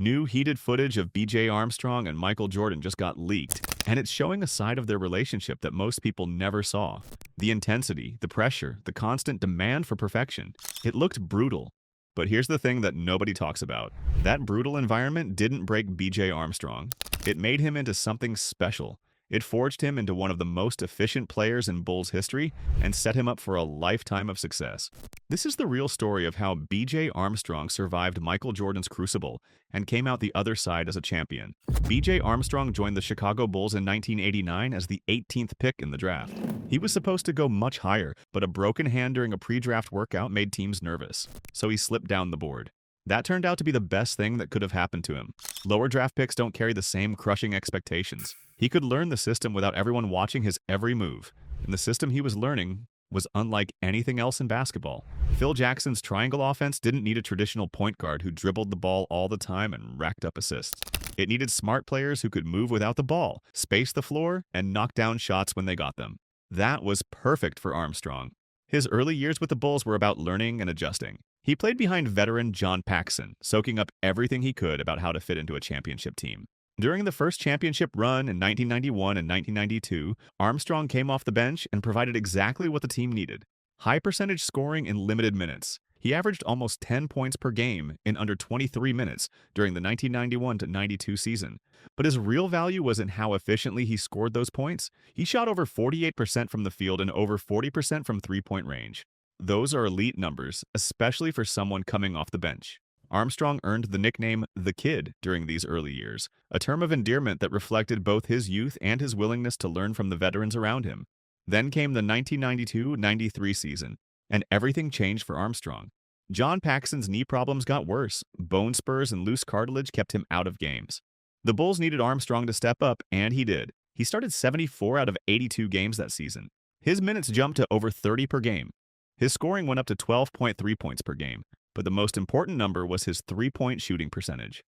New heated footage of B.J Armstrong and Michael Jordan just got leaked, and it's showing a side of their relationship that most people never saw. The intensity, the pressure, the constant demand for perfection. It looked brutal. But here's the thing that nobody talks about. That brutal environment didn't break B.J Armstrong. It made him into something special. It forged him into one of the most efficient players in Bulls history and set him up for a lifetime of success. This is the real story of how B.J Armstrong survived Michael Jordan's crucible and came out the other side as a champion. B.J Armstrong joined the Chicago Bulls in 1989 as the 18th pick in the draft. He was supposed to go much higher, but a broken hand during a pre-draft workout made teams nervous, so he slipped down the board. That turned out to be the best thing that could have happened to him. Lower draft picks don't carry the same crushing expectations. He could learn the system without everyone watching his every move, and the system he was learning was unlike anything else in basketball. Phil Jackson's triangle offense didn't need a traditional point guard who dribbled the ball all the time and racked up assists. It needed smart players who could move without the ball, space the floor, and knock down shots when they got them. That was perfect for Armstrong. His early years with the Bulls were about learning and adjusting. He played behind veteran John Paxson, soaking up everything he could about how to fit into a championship team. During the first championship run in 1991 and 1992, Armstrong came off the bench and provided exactly what the team needed: high percentage scoring in limited minutes. He averaged almost 10 points per game in under 23 minutes during the 1991-92 season. But his real value was in how efficiently he scored those points. He shot over 48% from the field and over 40% from three-point range. Those are elite numbers, especially for someone coming off the bench. Armstrong earned the nickname "The Kid" during these early years, a term of endearment that reflected both his youth and his willingness to learn from the veterans around him. Then came the 1992-93 season, and everything changed for Armstrong. John Paxson's knee problems got worse. Bone spurs and loose cartilage kept him out of games. The Bulls needed Armstrong to step up, and he did. He started 74 out of 82 games that season. His minutes jumped to over 30 per game. His scoring went up to 12.3 points per game, but the most important number was his three-point shooting percentage.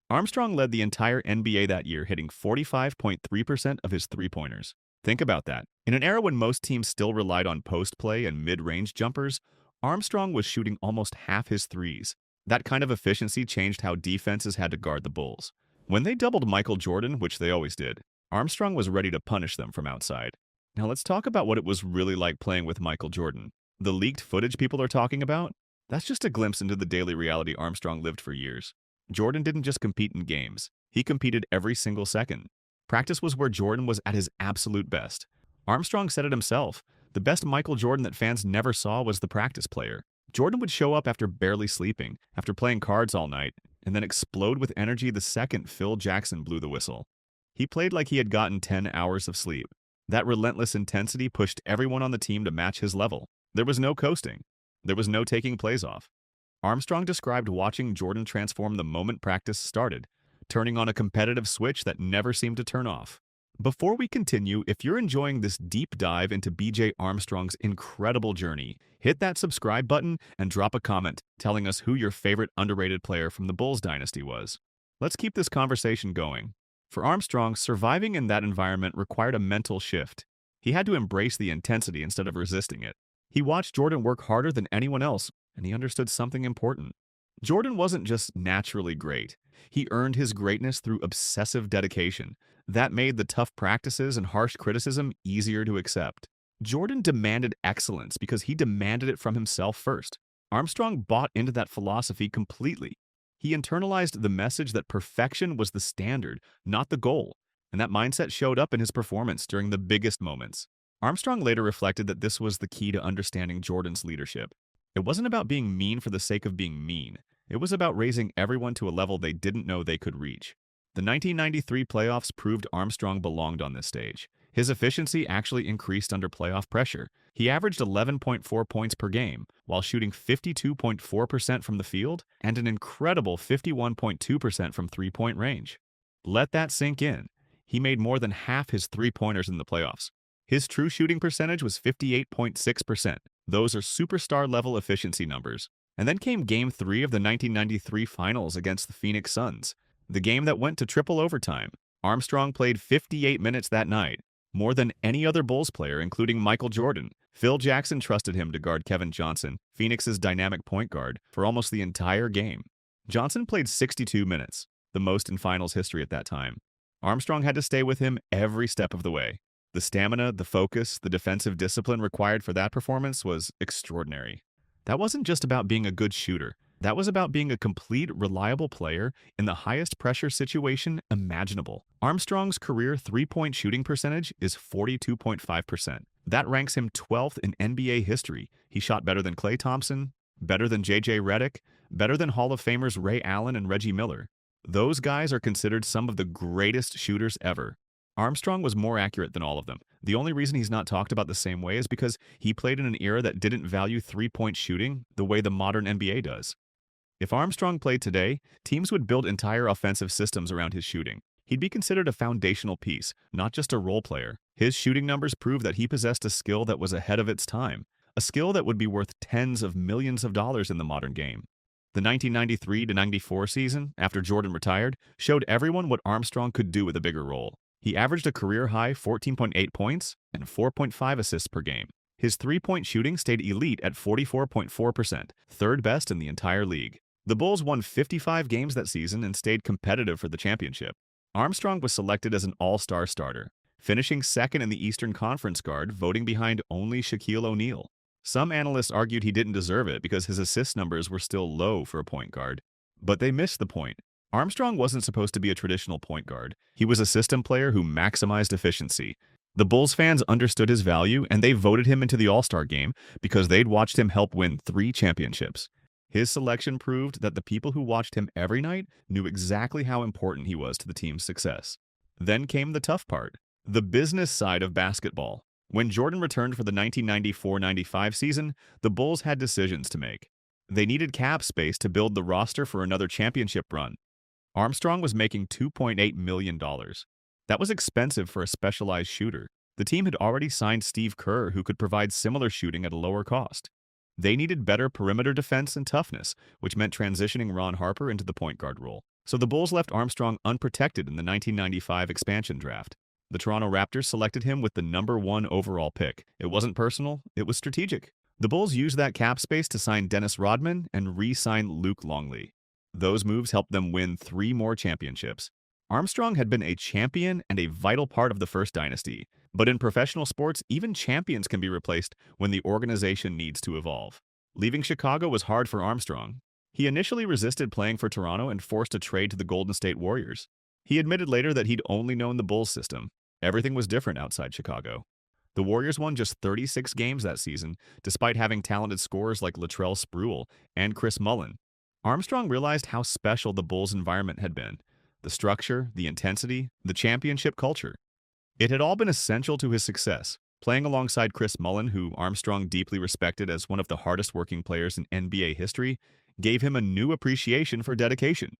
Armstrong led the entire NBA that year, hitting 45.3% of his three-pointers. Think about that. In an era when most teams still relied on post play and mid-range jumpers, Armstrong was shooting almost half his threes. That kind of efficiency changed how defenses had to guard the Bulls. When they doubled Michael Jordan, which they always did, Armstrong was ready to punish them from outside. Now let's talk about what it was really like playing with Michael Jordan. The leaked footage people are talking about? That's just a glimpse into the daily reality Armstrong lived for years. Jordan didn't just compete in games. He competed every single second. Practice was where Jordan was at his absolute best. Armstrong said it himself. The best Michael Jordan that fans never saw was the practice player. Jordan would show up after barely sleeping, after playing cards all night, and then explode with energy the second Phil Jackson blew the whistle. He played like he had gotten 10 hours of sleep. That relentless intensity pushed everyone on the team to match his level. There was no coasting. There was no taking plays off. Armstrong described watching Jordan transform the moment practice started, turning on a competitive switch that never seemed to turn off. Before we continue, if you're enjoying this deep dive into B.J Armstrong's incredible journey, hit that subscribe button and drop a comment telling us who your favorite underrated player from the Bulls dynasty was. Let's keep this conversation going. For Armstrong, surviving in that environment required a mental shift. He had to embrace the intensity instead of resisting it. He watched Jordan work harder than anyone else, and he understood something important. Jordan wasn't just naturally great. He earned his greatness through obsessive dedication. That made the tough practices and harsh criticism easier to accept. Jordan demanded excellence because he demanded it from himself first. Armstrong bought into that philosophy completely. He internalized the message that perfection was the standard, not the goal, and that mindset showed up in his performance during the biggest moments. Armstrong later reflected that this was the key to understanding Jordan's leadership. It wasn't about being mean for the sake of being mean. It was about raising everyone to a level they didn't know they could reach. The 1993 playoffs proved Armstrong belonged on this stage. His efficiency actually increased under playoff pressure. He averaged 11.4 points per game, while shooting 52.4% from the field and an incredible 51.2% from three-point range. Let that sink in. He made more than half his three-pointers in the playoffs. His true shooting percentage was 58.6%. Those are superstar-level efficiency numbers. And then came Game 3 of the 1993 Finals against the Phoenix Suns, the game that went to triple overtime. Armstrong played 58 minutes that night, more than any other Bulls player, including Michael Jordan. Phil Jackson trusted him to guard Kevin Johnson, Phoenix's dynamic point guard, for almost the entire game. Johnson played 62 minutes. the most in finals history at that time. Armstrong had to stay with him every step of the way. The stamina, the focus, the defensive discipline required for that performance was extraordinary. That wasn't just about being a good shooter. That was about being a complete, reliable player in the highest pressure situation imaginable. Armstrong's career three-point shooting percentage is 42.5%. That ranks him 12th in NBA history. He shot better than Klay Thompson, better than J.J. Redick, better than Hall of Famers Ray Allen and Reggie Miller. Those guys are considered some of the greatest shooters ever. Armstrong was more accurate than all of them. The only reason he's not talked about the same way is because he played in an era that didn't value three-point shooting the way the modern NBA does. If Armstrong played today, teams would build entire offensive systems around his shooting. He'd be considered a foundational piece, not just a role player. His shooting numbers prove that he possessed a skill that was ahead of its time, a skill that would be worth tens of millions of dollars in the modern game. The 1993-94 season, after Jordan retired, showed everyone what Armstrong could do with a bigger role. He averaged a career-high 14.8 points and 4.5 assists per game. His three-point shooting stayed elite at 44.4%, third best in the entire league. The Bulls won 55 games that season and stayed competitive for the championship. Armstrong was selected as an all-star starter, finishing second in the Eastern Conference guard, voting behind only Shaquille O'Neal. Some analysts argued he didn't deserve it because his assist numbers were still low for a point guard. But they missed the point. Armstrong wasn't supposed to be a traditional point guard. He was a system player who maximized efficiency. The Bulls fans understood his value, and they voted him into the All-Star game because they'd watched him help win 3 championships. His selection proved that the people who watched him every night knew exactly how important he was to the team's success. Then came the tough part, the business side of basketball. When Jordan returned for the 1994-95 season, the Bulls had decisions to make. They needed cap space to build the roster for another championship run. Armstrong was making $2.8 million. That was expensive for a specialized shooter. The team had already signed Steve Kerr, who could provide similar shooting at a lower cost. They needed better perimeter defense and toughness, which meant transitioning Ron Harper into the point guard role. So the Bulls left Armstrong unprotected in the 1995 expansion draft. The Toronto Raptors selected him with the #1 overall pick. It wasn't personal, it was strategic. The Bulls used that cap space to sign Dennis Rodman and re-sign Luke Longley. Those moves helped them win 3 more championships. Armstrong had been a champion and a vital part of the first dynasty, but in professional sports, even champions can be replaced when the organization needs to evolve. Leaving Chicago was hard for Armstrong. He initially resisted playing for Toronto and forced a trade to the Golden State Warriors. He admitted later that he'd only known the Bulls system. Everything was different outside Chicago. The Warriors won just 36 games that season, despite having talented scorers like Latrell Sprewell and Chris Mullin. Armstrong realized how special the Bulls' environment had been. The structure, the intensity, the championship culture. It had all been essential to his success. Playing alongside Chris Mullin, who Armstrong deeply respected as one of the hardest working players in NBA history, gave him a new appreciation for dedication.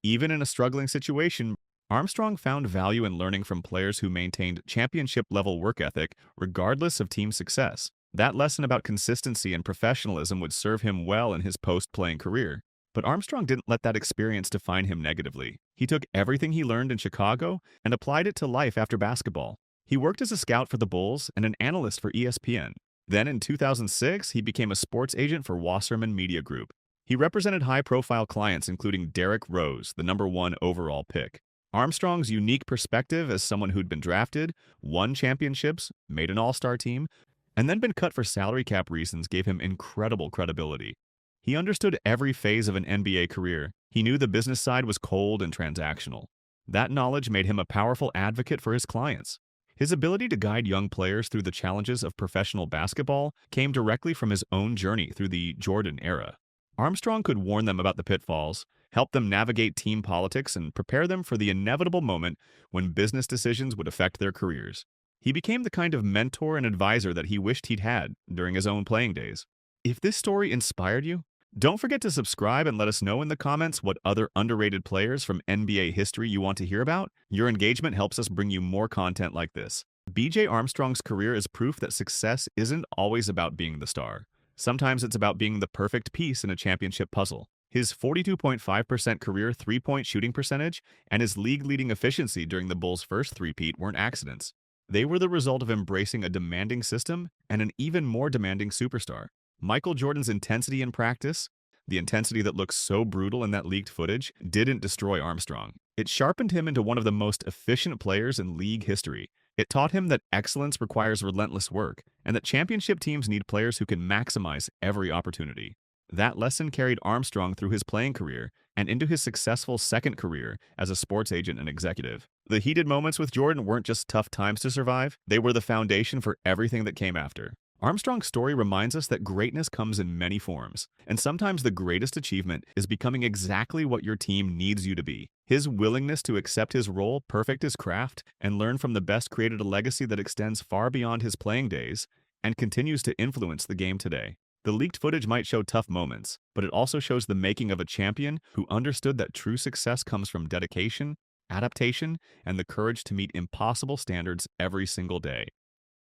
Even in a struggling situation, Armstrong found value in learning from players who maintained championship-level work ethic regardless of team success. That lesson about consistency and professionalism would serve him well in his post-playing career. But Armstrong didn't let that experience define him negatively. He took everything he learned in Chicago and applied it to life after basketball. He worked as a scout for the Bulls and an analyst for ESPN. Then in 2006, he became a sports agent for Wasserman Media Group. He represented high-profile clients including Derrick Rose, the #1 overall pick. Armstrong's unique perspective as someone who'd been drafted, won championships, made an all-star team, and then been cut for salary cap reasons gave him incredible credibility. He understood every phase of an NBA career. He knew the business side was cold and transactional. That knowledge made him a powerful advocate for his clients. His ability to guide young players through the challenges of professional basketball came directly from his own journey through the Jordan era. Armstrong could warn them about the pitfalls, help them navigate team politics, and prepare them for the inevitable moment when business decisions would affect their careers. He became the kind of mentor and advisor that he wished he'd had during his own playing days. If this story inspired you, don't forget to subscribe and let us know in the comments what other underrated players from NBA history you want to hear about. Your engagement helps us bring you more content like this. B.J. Armstrong's career is proof that success isn't always about being the star. Sometimes it's about being the perfect piece in a championship puzzle. His 42.5% career three-point shooting percentage and his league-leading efficiency during the Bulls' first three-peat weren't accidents. They were the result of embracing a demanding system and an even more demanding superstar. Michael Jordan's intensity in practice, The intensity that looks so brutal in that leaked footage didn't destroy Armstrong. It sharpened him into one of the most efficient players in league history. It taught him that excellence requires relentless work, and that championship teams need players who can maximize every opportunity. That lesson carried Armstrong through his playing career and into his successful second career as a sports agent and executive. The heated moments with Jordan weren't just tough times to survive, they were the foundation for everything that came after. Armstrong's story reminds us that greatness comes in many forms, and sometimes the greatest achievement is becoming exactly what your team needs you to be. His willingness to accept his role, perfect his craft, and learn from the best created a legacy that extends far beyond his playing days and continues to influence the game today. The leaked footage might show tough moments, but it also shows the making of a champion who understood that true success comes from dedication, adaptation, and the courage to meet impossible standards every single day.